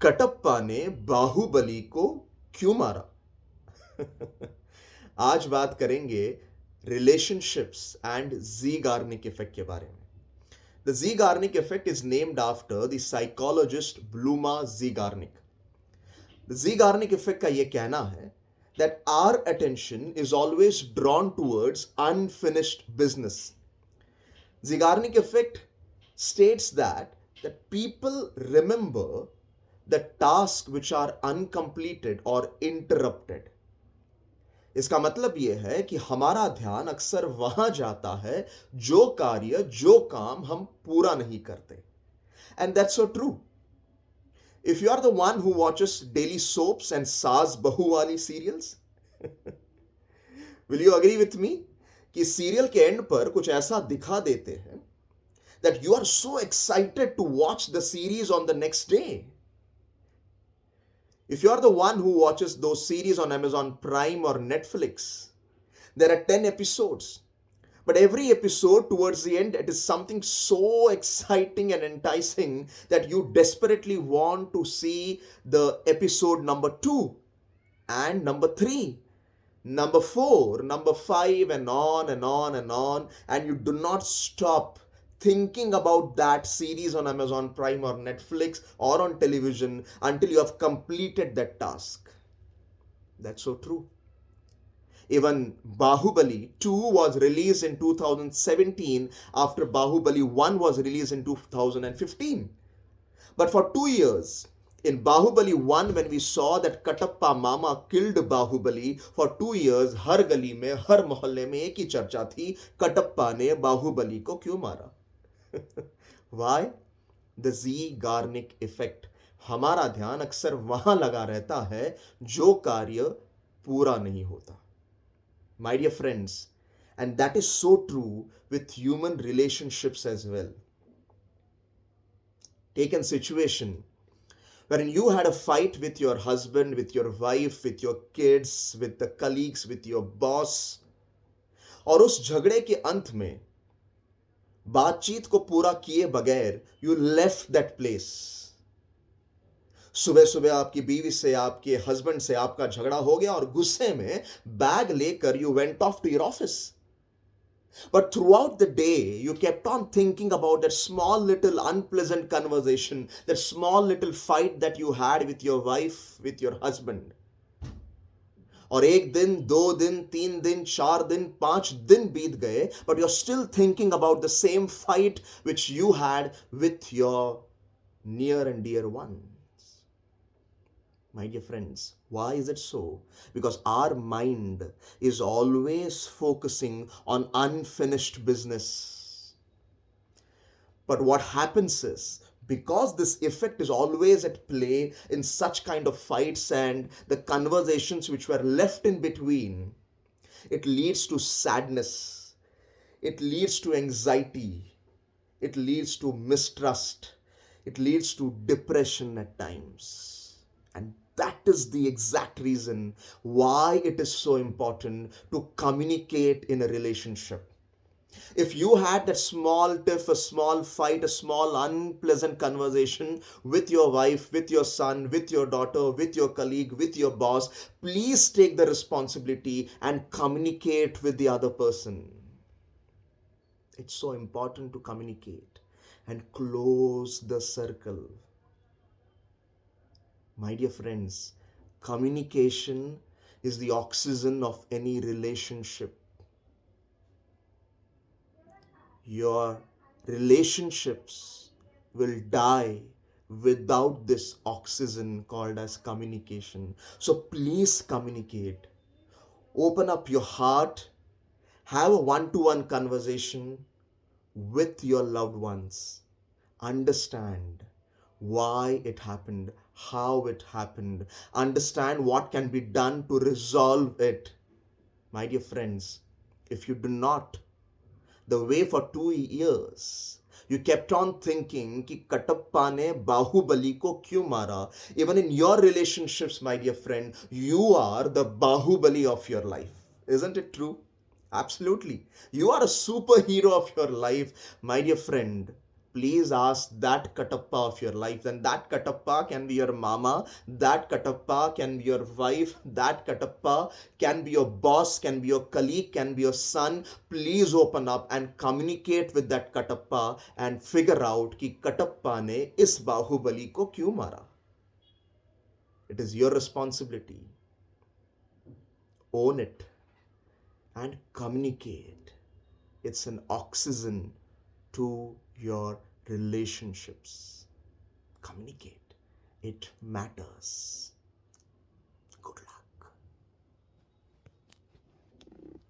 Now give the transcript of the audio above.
कटप्पा ने बाहुबली को क्यों मारा? आज बात करेंगे रिलेशनशिप्स एंड जी गार्निक इफेक्ट के बारे में. The Zeigarnik effect is named after the psychologist Bluma Zeigarnik. The Zeigarnik effect का ये कहना है that our attention is always drawn towards unfinished business. Zeigarnik effect states that people remember the tasks which are uncompleted or interrupted. इसका मतलब यह है कि हमारा ध्यान अक्सर वहां जाता है जो कार्य जो काम हम पूरा नहीं करते. And that's so true. If you are the one who watches daily soaps and सास बहुवाली serials, will you agree with me कि सीरियल के एंड पर कुछ ऐसा दिखा देते हैं that you are so excited to watch the series on the next day. If you are the one who watches those series on Amazon Prime or Netflix, there are 10 episodes. But every episode towards the end, it is something so exciting and enticing that you desperately want to see the episode number 2 and number 3, number 4, number 5, and on and on and on. And you do not stop thinking about that series on Amazon Prime or Netflix or on television until you have completed that task. That's so true. Even Bahubali 2 was released in 2017 after Bahubali 1 was released in 2015. But for 2 years, in Bahubali 1, when we saw that Katappa Mama killed Bahubali, for 2 years, हर गली में, हर मोहल्ले में एक ही चर्चा थी, कटप्पा ने बाहुबली को क्यों मारा? Why? The Zeigarnik effect. हमारा ध्यान अक्सर वहां लगा रहता है जो कार्य पूरा नहीं होता. My dear friends, and that is so true with human relationships as well. Take a situation wherein you had a fight with your husband, with your wife, with your kids, with the colleagues, with your boss, और उस झगड़े के अंत में बातचीत को पूरा किए बगैर यू लेफ्ट दैट प्लेस. सुबह सुबह आपकी बीवी से, आपके हस्बैंड से आपका झगड़ा हो गया और गुस्से में बैग लेकर you went off to your office. But throughout the day, you kept on thinking about that small little unpleasant conversation, that small little fight that you had with your wife, with your husband. और एक दिन, 2 दिन, 3 दिन, 4 दिन, 5 दिन बीत गए, but you're still thinking about the same fight which you had with your near and dear ones. My dear friends, why is it so? Because our mind is always focusing on unfinished business. But what happens is, because this effect is always at play in such kind of fights and the conversations which were left in between, it leads to sadness, it leads to anxiety, it leads to mistrust, it leads to depression at times. And that is the exact reason why it is so important to communicate in a relationship. If you had that small tiff, a small fight, a small unpleasant conversation with your wife, with your son, with your daughter, with your colleague, with your boss, please take the responsibility and communicate with the other person. It's so important to communicate and close the circle. My dear friends, communication is the oxygen of any relationship. Your relationships will die without this oxygen called as communication. So please communicate. Open up your heart. Have a one-to-one conversation with your loved ones. Understand why it happened, how it happened. Understand what can be done to resolve it. My dear friends, if you do not, the way for 2 years you kept on thinking कि कटप्पा ने बाहुबली को क्यों मारा. Even in your relationships, my dear friend, you are the Bahubali of your life. Isn't it true? Absolutely. You are a superhero of your life, my dear friend. please ask that Katappa of your life. Then that Katappa can be your mama, that Katappa can be your wife, that Katappa can be your boss, can be your colleague, can be your son. Please open up and communicate with that Katappa and figure out कि Katappa ने इस बाहुबली को क्यों मारा. It is your responsibility. Own it and communicate. It's an oxygen to your relationships. Communicate. It matters. Good luck.